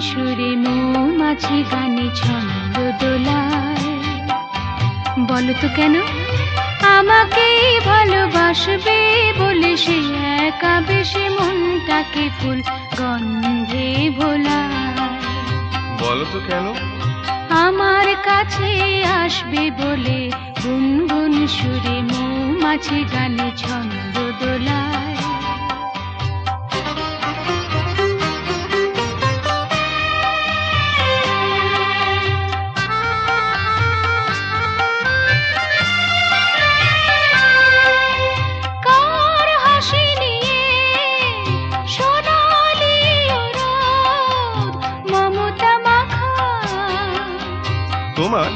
সুরে মৌমাছি গানে ছন্দ দোলায়। বলো তো কেন আমাকে ভালোবাসবে বলে সে একা বেশি মনটাকে ফুল গন্ধে ভোলায়। বলো তো কেন আমার কাছে আসবে বলে গুনগুন সুরে মৌমাছি গানে ছন্দ দোলায়। কার হাসি নিয়ে সোনালি রোদ মমতা মাখা। তোমার